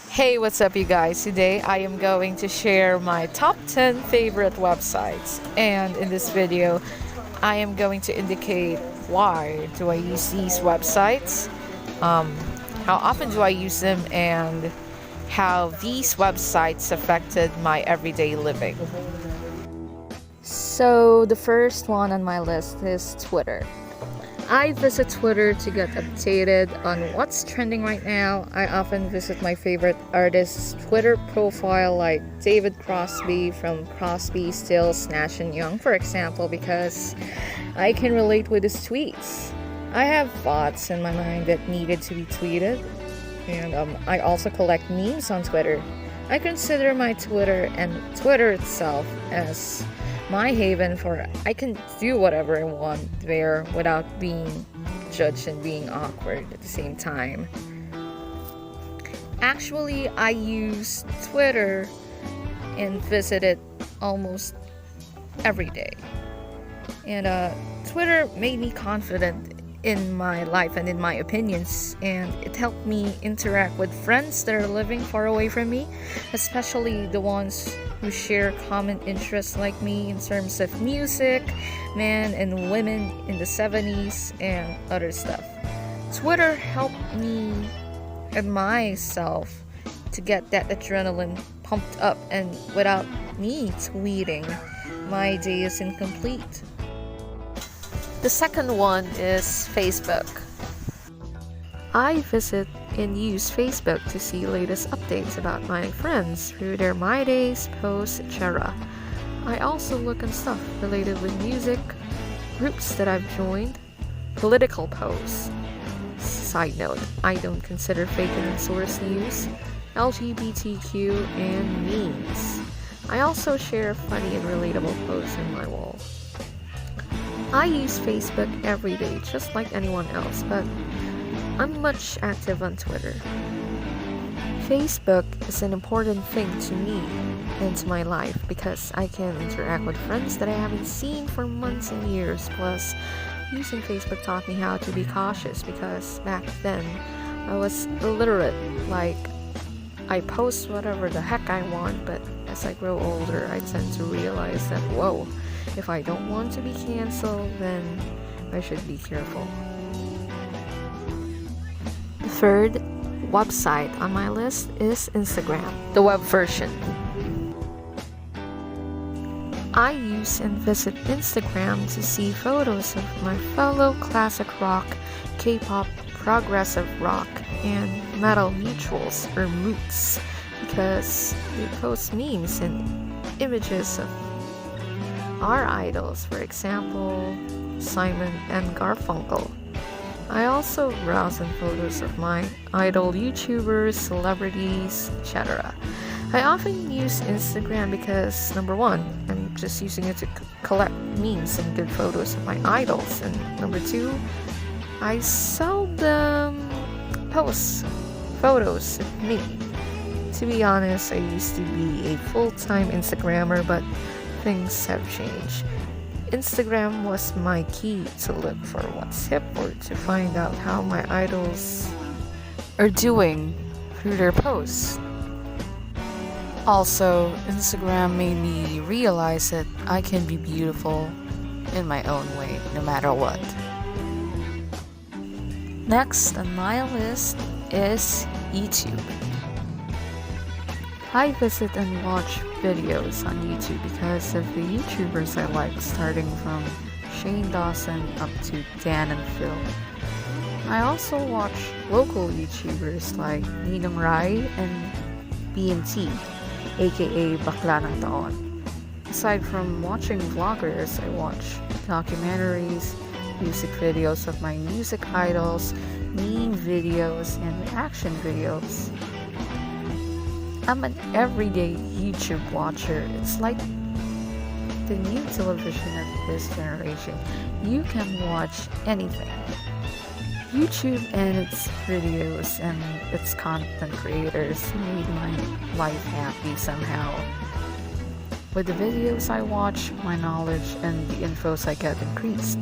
Hey, what's up, you guys? Today I am going to share my top 10 favorite websites, and in this video, I am going to indicate why do I use these websites, how often do I use them, and how these websites affected my everyday living. So, the first one on my list is Twitter. I visit Twitter to get updated on what's trending right now. I often visit my favorite artists' Twitter profile, like David Crosby from Crosby, Stills, Nash and Young, for example, because I can relate with his tweets. I have thoughts in my mind that needed to be tweeted, and I also collect memes on Twitter. I consider my Twitter and Twitter itself as my haven, for I can do whatever I want there without being judged and being awkward at the same time. Actually, I use Twitter and visit it almost every day. And Twitter made me confident in my life and in my opinions, and it helped me interact with friends that are living far away from me, especially the ones who share common interests like me in terms of music, men and women in the 70s, and other stuff. Twitter helped me and myself to get that adrenaline pumped up, and without me tweeting, my day is incomplete. The second one is Facebook. I visit and use Facebook to see latest updates about my friends through their My Days, posts, etc. I also look at stuff related with music, groups that I've joined, political posts. Side note, I don't consider fake and source news, LGBTQ, and memes. I also share funny and relatable posts in my wall. I use Facebook every day, just like anyone else, but I'm much active on Twitter. Facebook is an important thing to me and to my life because I can interact with friends that I haven't seen for months and years. Plus, using Facebook taught me how to be cautious because back then I was illiterate. Like, I post whatever the heck I want, but as I grow older, I tend to realize that, whoa, if I don't want to be canceled, then I should be careful. The third website on my list is Instagram, the web version. I use and visit Instagram to see photos of my fellow classic rock, K-pop, progressive rock, and metal mutuals or moots because they post memes and images of our idols, for example, Simon and Garfunkel. I also browse on photos of my idol YouTubers, celebrities, etc. I often use Instagram because, number one, I'm just using it to collect memes and good photos of my idols, and number two, I seldom post photos of me. To be honest, I used to be a full-time Instagrammer, but things have changed. Instagram was my key to look for what's hip or to find out how my idols are doing through their posts. Also, Instagram made me realize that I can be beautiful in my own way, no matter what. Next on my list is YouTube. I visit and watch videos on YouTube because of the YouTubers I like, starting from Shane Dawson up to Dan and Phil. I also watch local YouTubers like Ninong Rai and BNT, aka Bakla ng Taon. Aside from watching vloggers, I watch documentaries, music videos of my music idols, meme videos, and reaction videos. I'm an everyday YouTube watcher. It's like the new television of this generation. You can watch anything. YouTube and its videos and its content creators made my life happy somehow. With the videos I watch, my knowledge and the infos I get increased.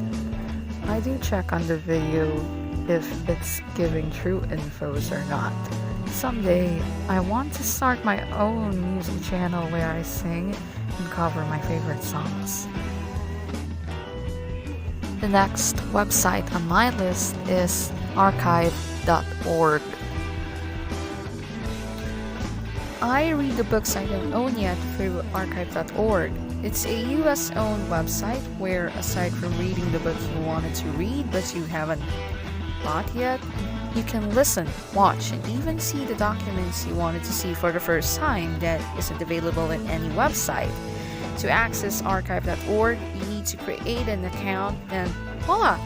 I do check on the video if it's giving true infos or not. Someday, I want to start my own music channel where I sing and cover my favorite songs. The next website on my list is archive.org. I read the books I don't own yet through archive.org. It's a US owned website where, aside from reading the book you wanted to read but you haven't bought yet, you can listen, watch, and even see the documents you wanted to see for the first time that isn't available in any website. To access archive.org, you need to create an account, and voila!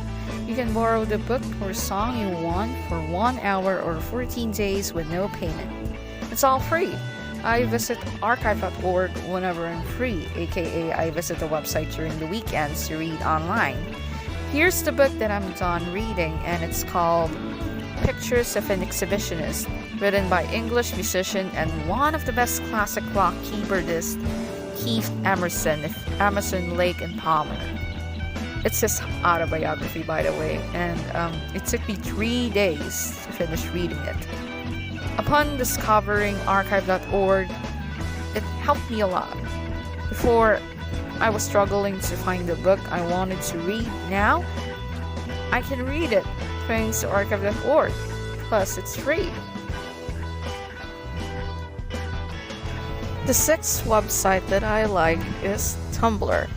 You can borrow the book or song you want for 1 hour or 14 days with no payment. It's all free. I visit archive.org whenever I'm free, aka I visit the website during the weekends to read online. Here's the book that I'm done reading, and it's called Pictures of an Exhibitionist, written by English musician and one of the best classic rock keyboardists, Keith Emerson of Emerson, Lake and Palmer. It's his autobiography, by the way, and it took me 3 days to finish reading it. Upon discovering archive.org, it helped me a lot. Before, I was struggling to find the book I wanted to read. Now, I can read it thanks to archive.org. Plus, it's free. The sixth website that I like is Tumblr.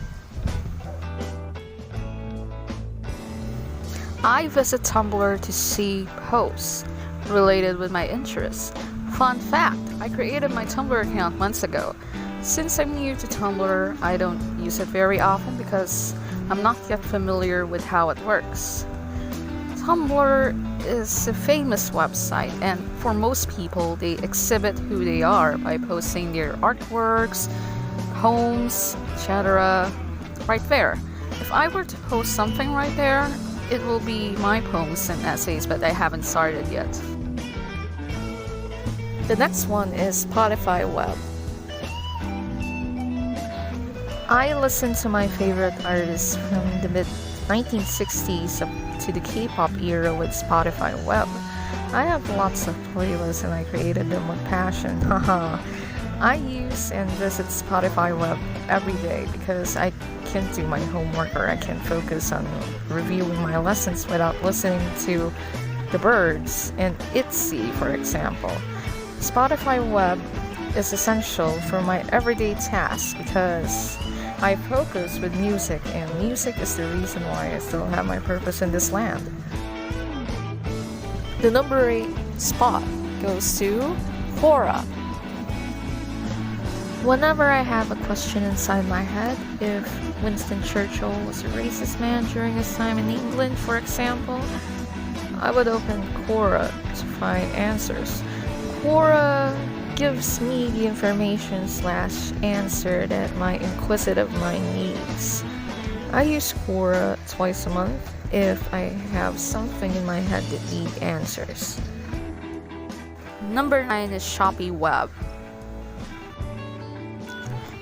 I visit Tumblr to see posts related with my interests. Fun fact, I created my Tumblr account months ago. Since I'm new to Tumblr, I don't use it very often because I'm not yet familiar with how it works. Tumblr is a famous website, and for most people, they exhibit who they are by posting their artworks, poems, etc. right there. If I were to post something right there, it will be my poems and essays, but I haven't started yet. The next one is Spotify Web. I listen to my favorite artists from the mid-1960s up to the K-pop era with Spotify Web. I have lots of playlists and I created them with passion. Haha. I use and visit Spotify Web every day because I can't do my homework or I can focus on reviewing my lessons without listening to the birds and ITZY, for example. Spotify Web is essential for my everyday tasks because I focus with music, and music is the reason why I still have my purpose in this land. The number 8 spot goes to Quora. Whenever I have a question inside my head, if Winston Churchill was a racist man during his time in England, for example, I would open Quora to find answers. Quora gives me the information/answer that my inquisitive mind needs. I use Quora twice a month if I have something in my head that need answers. Number 9 is Shopee Web.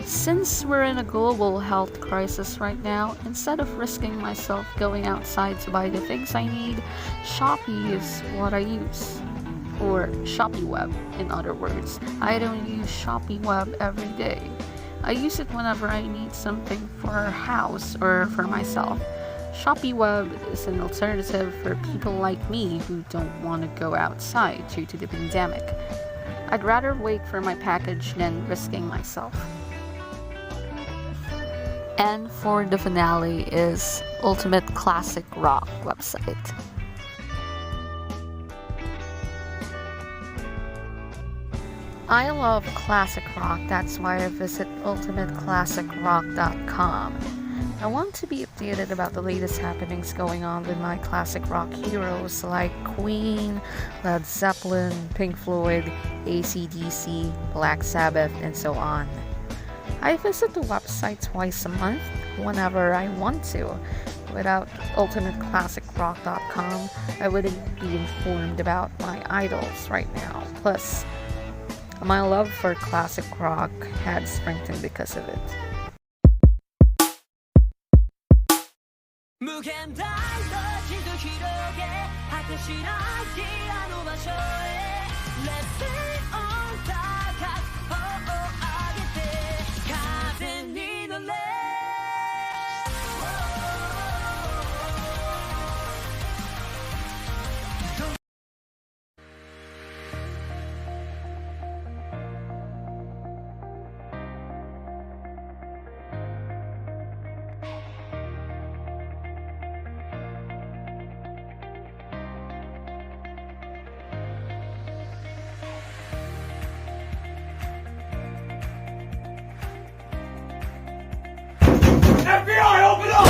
Since we're in a global health crisis right now, instead of risking myself going outside to buy the things I need, Shopee is what I use. Or Shopee Web, in other words. I don't use Shopee Web every day. I use it whenever I need something for our house or for myself. Shopee Web is an alternative for people like me who don't want to go outside due to the pandemic. I'd rather wait for my package than risking myself. And for the finale is Ultimate Classic Rock website. I love classic rock, that's why I visit ultimateclassicrock.com. I want to be updated about the latest happenings going on with my classic rock heroes like Queen, Led Zeppelin, Pink Floyd, AC/DC, Black Sabbath, and so on. I visit the website twice a month whenever I want to. Without ultimateclassicrock.com, I wouldn't be informed about my idols right now. Plus, my love for classic rock had strengthened because of it. Let's sing on 高く頬を上げて風に乗れFBI, open up!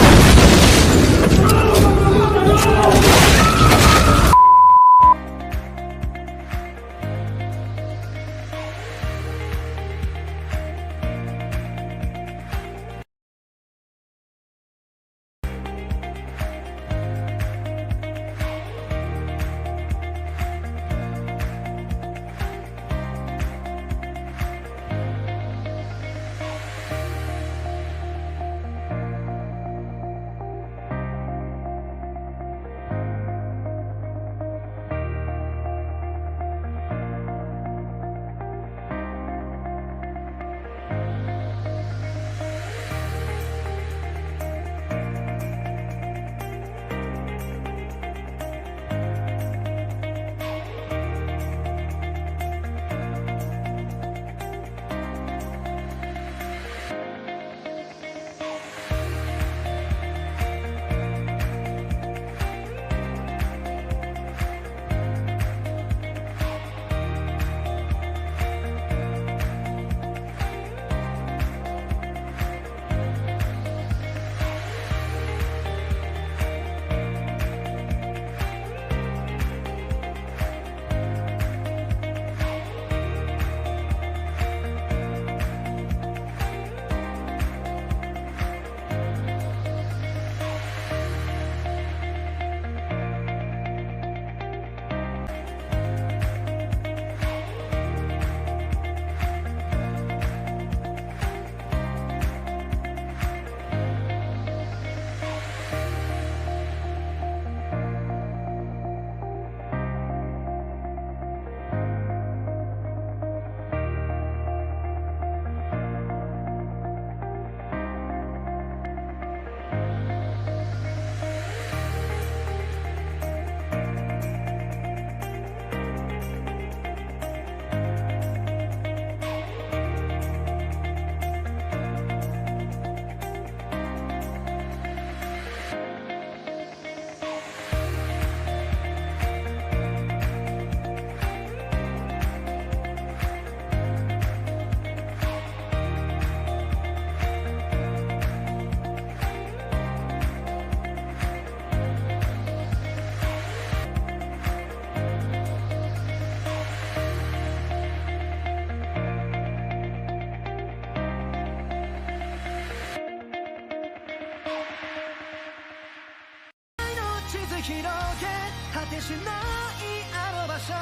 広げ果てしないあの場所へ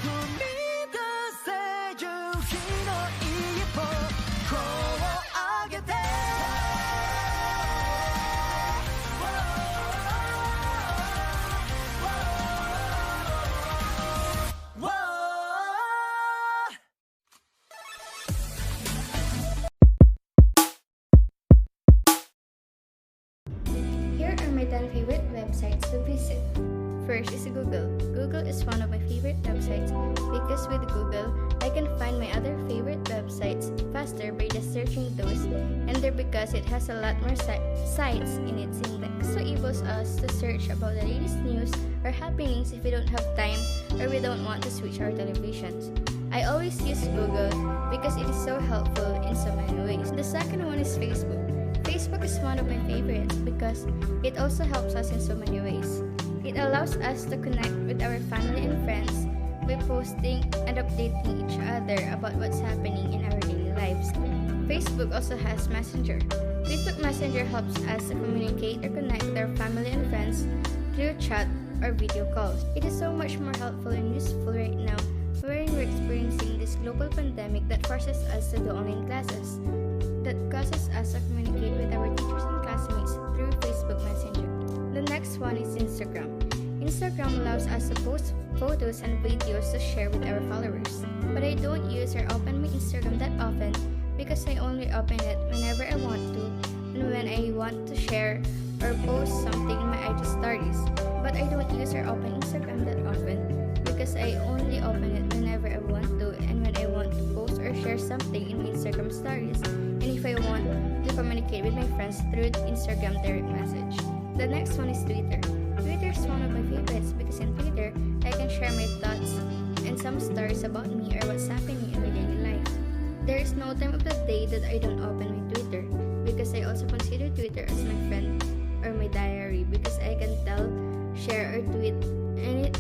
踏み出せ勇気の一歩声を上げてHere are my 10 favorite websites to visit. First is Google. Google is one of my favorite websites because with Google, I can find my other favorite websites faster by just searching those, and they're because it has a lot more sites in its index, so enables us to search about the latest news or happenings if we don't have time or we don't want to switch our televisions. I always use Google because it is so helpful in so many ways. The second one is Facebook. Facebook is one of my favorites because it also helps us in so many ways. It allows us to connect with our family and friends by posting and updating each other about what's happening in our daily lives. Facebook also has Messenger. Facebook Messenger helps us to communicate or connect with our family and friends through chat or video calls. It is so much more helpful and useful right now wherein we're experiencing this global pandemic that forces us to do online classes, that causes us to communicate with our teachers and classmates through Facebook Messenger. The next one is Instagram. In Instagram allows us to post photos and videos to share with our followers. But I don't use or open my Instagram that often because I only open it whenever I want to and when I want to share or post something in my IG stories. But I don't use or open Instagram that often because I only open it whenever I want to and when I want to post or share something in my Instagram stories and if I want to communicate with my friends through Instagram direct message. The next one is Twitter. Twitter is one of my favorites because in Twitter, I can share my thoughts and some stories about me or what's happening in my daily life. There is no time of the day that I don't open my Twitter because I also consider Twitter as my friend or my diary because I can tell, share or tweet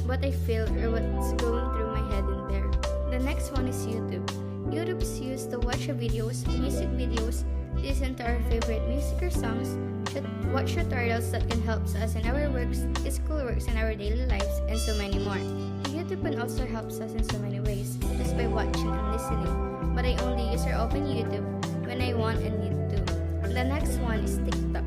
what I feel or what's going through my head in there. The next one is YouTube. YouTube is used to watch videos, music videos, listen to our favorite music or songs, watch tutorials that can help us in our works, schoolworks, and our daily lives, and so many more. YouTube can also help us in so many ways, just by watching and listening, but I only use or open YouTube when I want and need to. The next one is TikTok.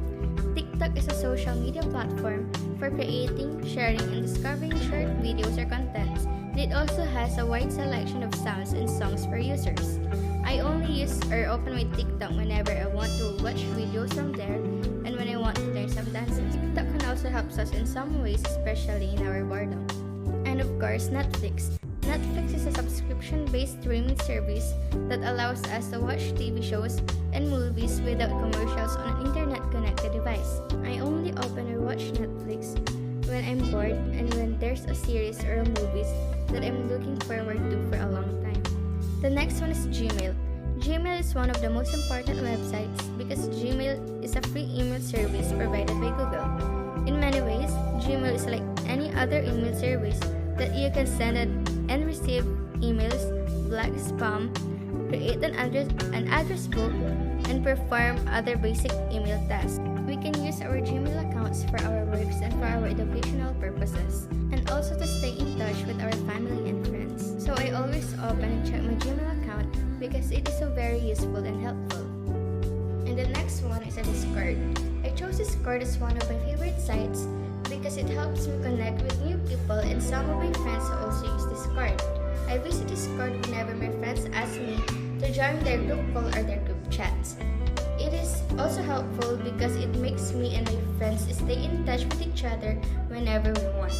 TikTok is a social media platform for creating, sharing, and discovering short videos or contents. It also has a wide selection of sounds and songs for users. I only use or open my TikTok whenever I want to watch videos from there and when I want to learn some dances. TikTok can also help us in some ways, especially in our boredom. And of course, Netflix. Netflix is a subscription-based streaming service that allows us to watch TV shows and movies without commercials on an internet-connected device. I only open or watch Netflix when I'm bored and when there's a series or a movies that I'm looking forward to for a long time. The next one is Gmail. Gmail is one of the most important websites because Gmail is a free email service provided by Google. In many ways, Gmail is like any other email service that you can send and receive emails, block spam, create an address book, and perform other basic email tasks. We can use our Gmail accounts for our works and for our educational purposes, and also to stay in touch with our family and friends. So I always open and check my Gmail account because it is so very useful and helpful. And the next one is a Discord. I chose Discord as one of my favorite sites because it helps me connect with new people and some of my friends also use Discord. I visit Discord whenever my friends ask me to join their group call or their group chats. It is also helpful because it makes me and my friends stay in touch with each other whenever we want.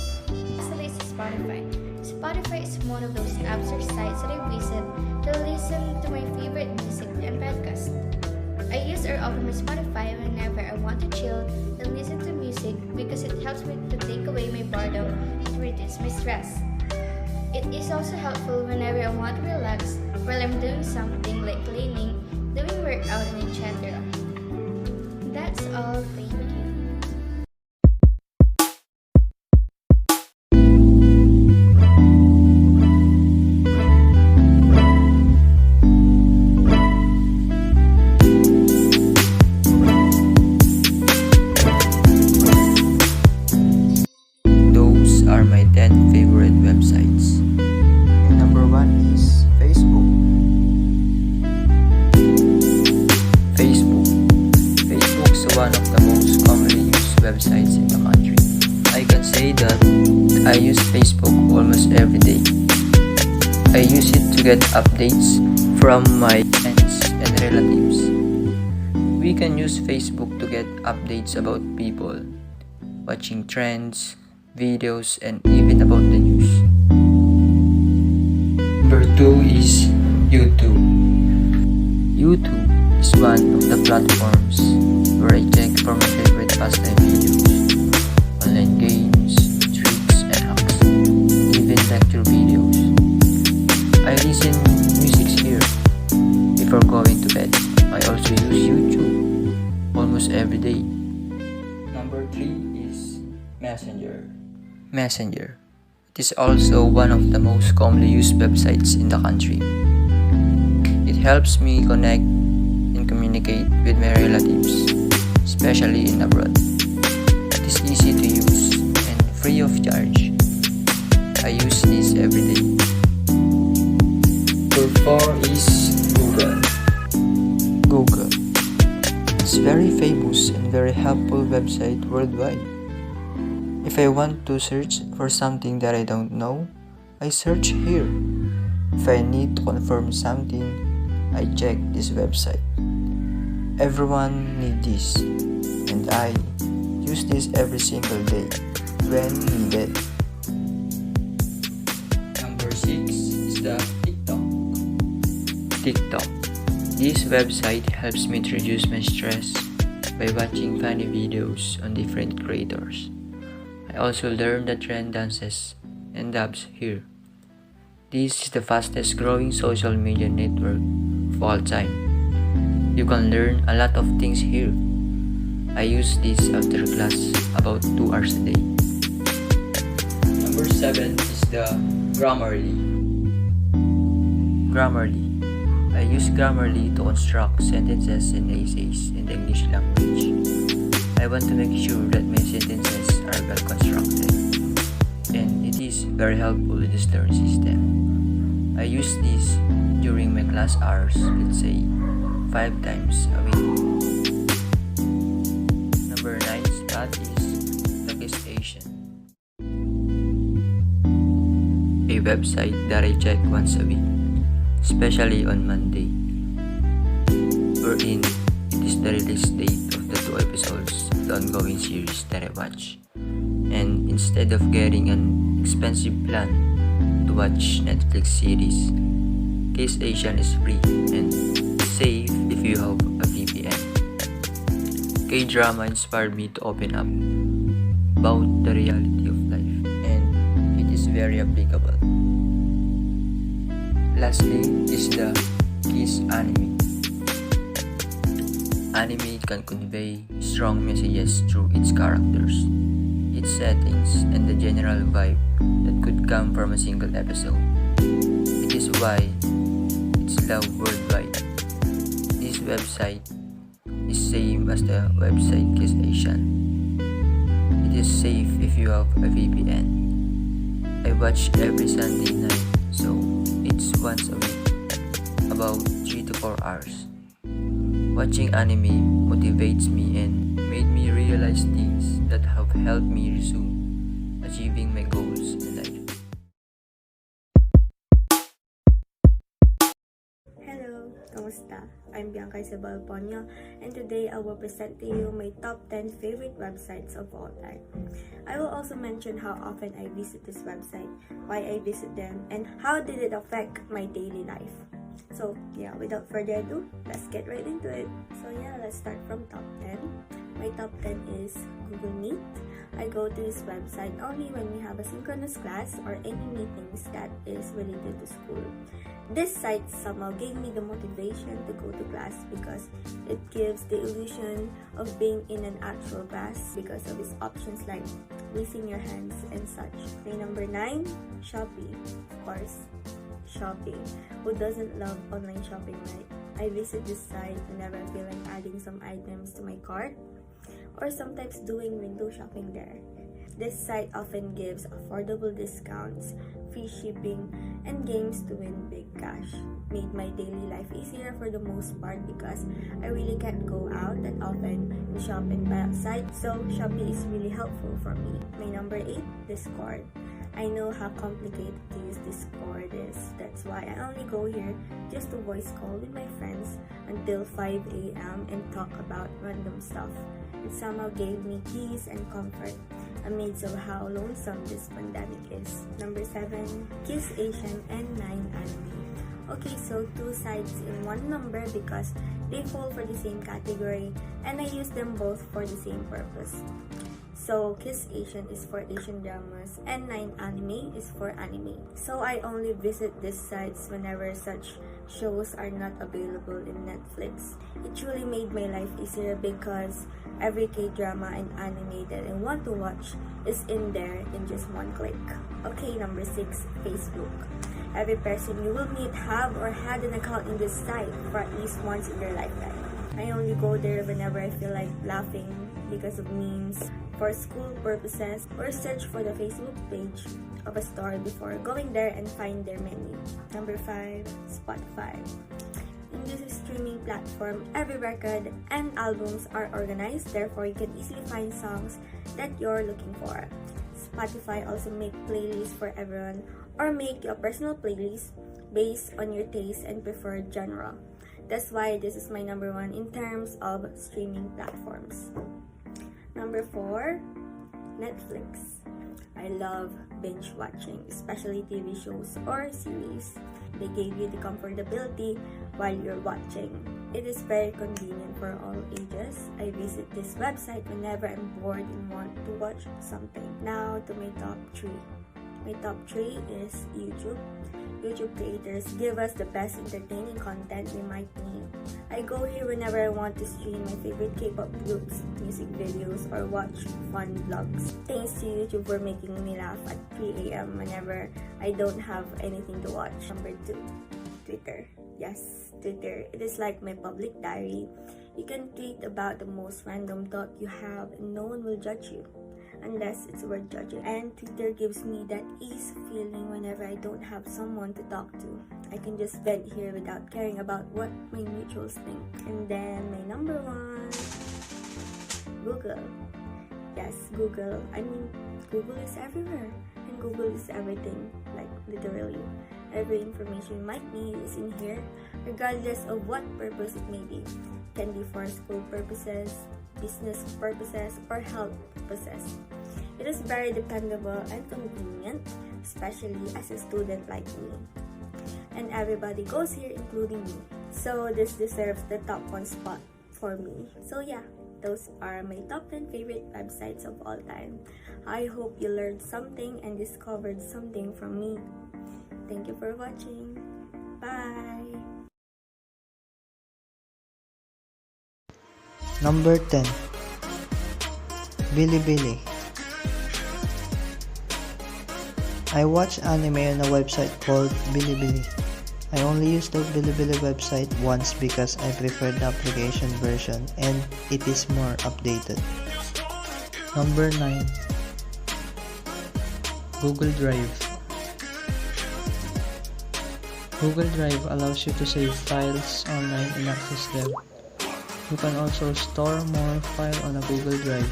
Lastly is Spotify. Spotify is one of those apps or sites that I visit to listen to my favorite music and podcasts. I use or open my Spotify whenever I want to chill and listen to music because it helps me to take away my boredom and reduce my stress. It is also helpful whenever I want to relax while I'm doing something like cleaning, doing workout, and etc. That's all. Thank you. Those are my 10 favorite websites. Number 1 is Facebook. Facebook is one of the most commonly used websites in the country. I can say that I use Facebook almost every day. I use it to get updates from my friends and relatives. We can use Facebook to get updates about people, watching trends, videos, and even about the news. Number 2 is YouTube. YouTube is one of the platforms where I check for my favorite pastime videos, online games, tricks and hacks, even lecture videos. I listen music here before going to bed. I also use YouTube almost every day. Number 3 is Messenger. It is also one of the most commonly used websites in the country. It helps me connect and communicate with my relatives, especially in abroad. It is easy to use and free of charge. I use this every day. Number 4 is Google. It's very famous and very helpful website worldwide. If I want to search for something that I don't know, I search here. If I need to confirm something, I check this website. Everyone needs this, and I use this every single day when needed. Number 6 is the TikTok. TikTok. This website helps me to reduce my stress by watching funny videos on different creators. I also learn the trend dances and dubs here. This is the fastest growing social media network of all time. You can learn a lot of things here. I use this after class about 2 hours a day. Number 7 is the Grammarly. Grammarly. I use Grammarly to construct sentences and essays in the English language. I want to make sure that my sentences are well constructed, and it is very helpful in this learning system. I use this during my class hours, let's say 5 times a week. Number 9 spot is the KissAsian, a website that I check once a week, especially on Monday, wherein it is the release date of the 2 episodes of the ongoing series that I watch. And instead of getting an expensive plan to watch Netflix series, KissAsian is free and safe if you have a VPN. K-drama inspired me to open up about the reality of life, and it is very applicable. Lastly is the Kiss Anime. Anime can convey strong messages through its characters, its settings, and the general vibe that could come from a single episode. It is why it's loved worldwide. This website is same as the website KissAsian. It is safe if you have a VPN. I watch every Sunday night, so it's once a week, about 3 to 4 hours. Watching anime motivates me and made me realize things that have helped me resume achieving my goals in life. Hello, kamusta? I'm Bianca Isabel Ponyo, and today I will present to you my top 10 favorite websites of all time. I will also mention how often I visit this website, why I visit them, and how did it affect my daily life. So yeah, without further ado, let's get right into it. So yeah, let's start from top 10. My top 10 is Google Meet. I go to this website only when we have a synchronous class or any meetings that is related to school. This site somehow gave me the motivation to go to class because it gives the illusion of being in an actual class because of its options like raising your hands and such. My number 9, Shopee. Of course, shopping. Who doesn't love online shopping, right? I visit this site whenever I feel like adding some items to my cart or sometimes doing window shopping there. This site often gives affordable discounts, free shipping, and games to win big cash. Made my daily life easier for the most part because I really can't go out that often and shop and buy outside, so Shopee is really helpful for me. My number 8, Discord. I know how complicated to use Discord is. That's why I only go here just to voice call with my friends until 5 a.m. and talk about random stuff. It somehow gave me peace and comfort amidst of how lonesome this pandemic is. Number 7, KissAsian and 9 Anime. Okay, so 2 sites in one number because they fall for the same category and I use them both for the same purpose. So, KissAsian is for Asian dramas and 9 Anime is for anime. So, I only visit these sites whenever such shows are not available in Netflix. It truly made my life easier because every K-drama and anime that I want to watch is in there in just one click. Okay, number 6, Facebook. Every person you will meet have or had an account in this site for at least once in your lifetime. I only go there whenever I feel like laughing because of memes, for school purposes, or search for the Facebook page of a store before going there and find their menu. Number 5, Spotify. In this streaming platform, every record and albums are organized, therefore you can easily find songs that you're looking for. Spotify also make playlists for everyone, or make your personal playlist based on your taste and preferred genre. That's why this is my number one in terms of streaming platforms. Number 4, Netflix. I love binge watching, especially TV shows or series. They give you the comfortability while you're watching. It is very convenient for all ages. I visit this website whenever I'm bored and want to watch something. Now to my top 3. My top 3 is YouTube. YouTube creators give us the best entertaining content we might need. I go here whenever I want to stream my favorite K-pop groups, music videos, or watch fun vlogs. Thanks to YouTube for making me laugh at 3 a.m. whenever I don't have anything to watch. Number 2, Twitter. Yes, Twitter. It is like my public diary. You can tweet about the most random thought you have and no one will judge you, unless it's worth judging. And Twitter gives me that ease feeling whenever I don't have someone to talk to. I can just vent here without caring about what my mutuals think. And then my number 1, Google. Yes, Google. I mean, Google is everywhere. And Google is everything. Like, literally. Every information you might need is in here, regardless of what purpose it may be. It can be for school purposes, business purposes, or health purposes. It is very dependable and convenient, especially as a student like me. And everybody goes here, including me. So this deserves the top 1 spot for me. So yeah, those are my top 10 favorite websites of all time. I hope you learned something and discovered something from me. Thank you for watching. Bye! Number 10, Bilibili. I watch anime on a website called Bilibili. I only use the Bilibili website once because I prefer the application version and it is more updated. Number 9, Google Drive. Google Drive allows you to save files online and access them. You can also store more files on a Google Drive.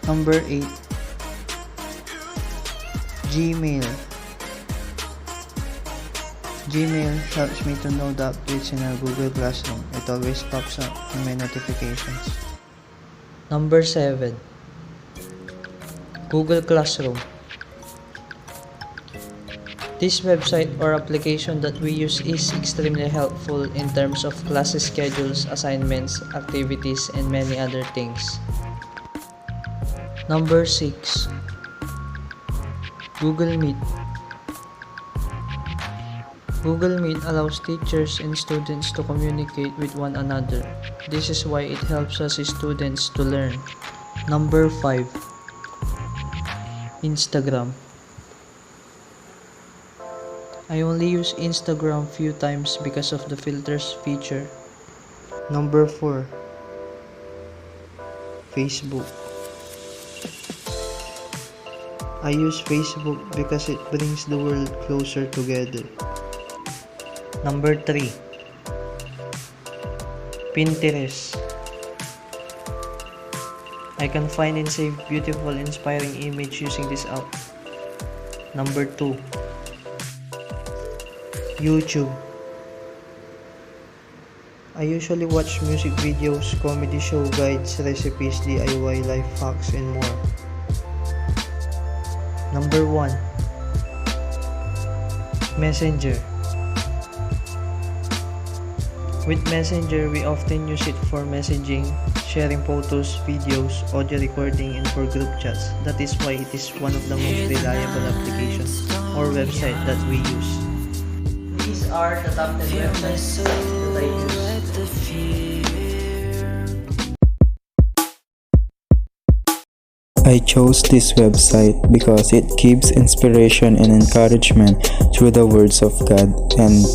Number 8, Gmail. Gmail helps me to know the updates in our Google Classroom. It always pops up in my notifications. Number 7, Google Classroom. This website or application that we use is extremely helpful in terms of class schedules, assignments, activities, and many other things. Number 6, Google Meet. Google Meet allows teachers and students to communicate with one another. This is why it helps us students to learn. Number 5, Instagram. I only use Instagram few times because of the filters feature. Number 4, Facebook. I use Facebook because it brings the world closer together. Number 3, Pinterest. I can find and save beautiful, inspiring images using this app. Number 2, YouTube. I usually watch music videos, comedy show guides, recipes, DIY, life hacks, and more. Number 1, Messenger. With Messenger, we often use it for messaging, sharing photos, videos, audio recording, and for group chats. That is why it is one of the most reliable applications or website that we use. These are the top 10 websites that I use. I chose this website because it gives inspiration and encouragement through the words of God and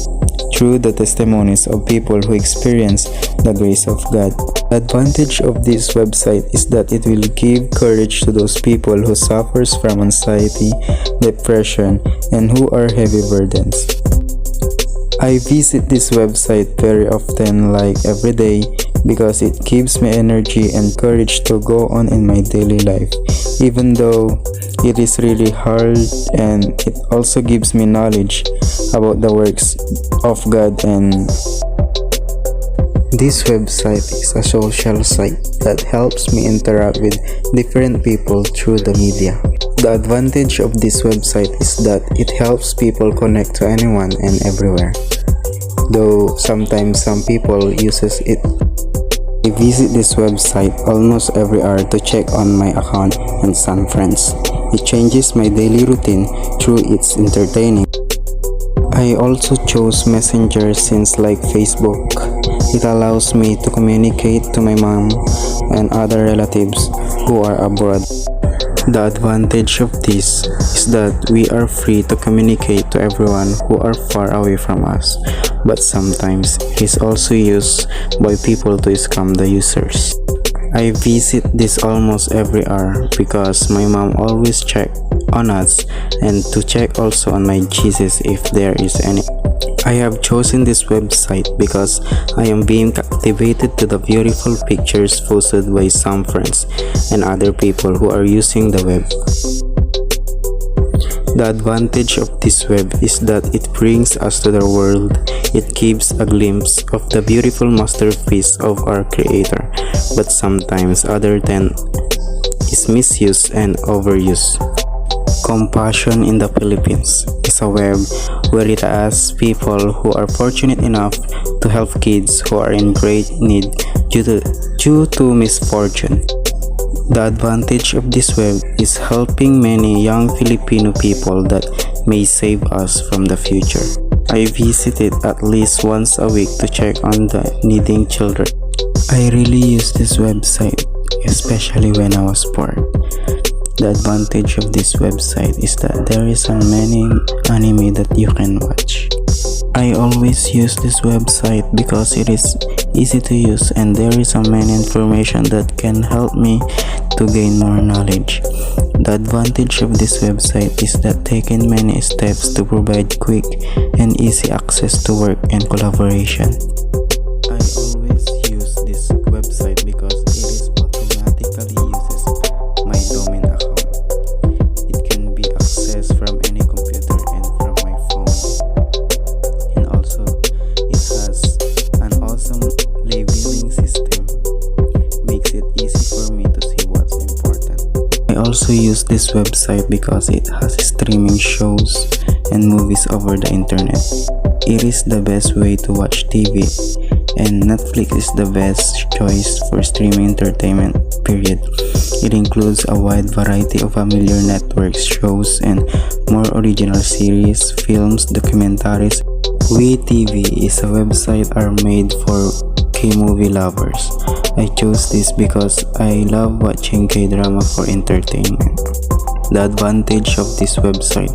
through the testimonies of people who experience the grace of God. The advantage of this website is that it will give courage to those people who suffers from anxiety, depression, and who are heavy burdens. I visit this website very often, like every day, because it gives me energy and courage to go on in my daily life, even though it is really hard, and it also gives me knowledge about the works of God. And this website is a social site that helps me interact with different people through the media. The advantage of this website is that it helps people connect to anyone and everywhere, though sometimes some people uses it. I visit this website almost every hour to check on my account and some friends. It changes my daily routine through its entertaining. I also chose Messenger since, like Facebook, it allows me to communicate to my mom and other relatives who are abroad. The advantage of this is that we are free to communicate to everyone who are far away from us, but sometimes it is also used by people to scam the users. I visit this almost every hour because my mom always check on us, and to check also on my Jesus if there is any. I have chosen this website because I am being captivated to the beautiful pictures posted by some friends and other people who are using the web. The advantage of this web is that it brings us to the world. It gives a glimpse of the beautiful masterpiece of our Creator, but sometimes other than is misused and overused. Compassion in the Philippines is a web where it asks people who are fortunate enough to help kids who are in great need due to misfortune. The advantage of this web is helping many young Filipino people that may save us from the future. I visit it at least once a week to check on the needing children. I really use this website, especially when I was poor. The advantage of this website is that there is so many anime that you can watch. I always use this website because it is easy to use and there is so many information that can help me to gain more knowledge. The advantage of this website is that taking many steps to provide quick and easy access to work and collaboration. I always use this website because it is automatically uses my domain account. It can be accessed from any computer and from my phone. And also, it has an awesome labeling system. Makes it easy for me to see what's important. I also use this website because it has streaming shows and movies over the internet. It is the best way to watch TV, and Netflix is the best choice for streaming entertainment, period. It includes a wide variety of familiar network shows and more original series, films, documentaries. WeTV is a website are made for K-movie lovers. I chose this because I love watching K-drama for entertainment. The advantage of this website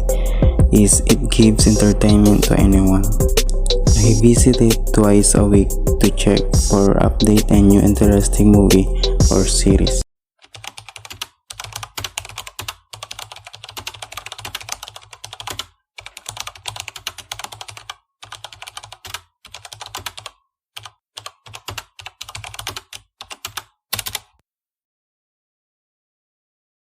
is it gives entertainment to anyone. I visit it twice a week to check for update and new interesting movie or series.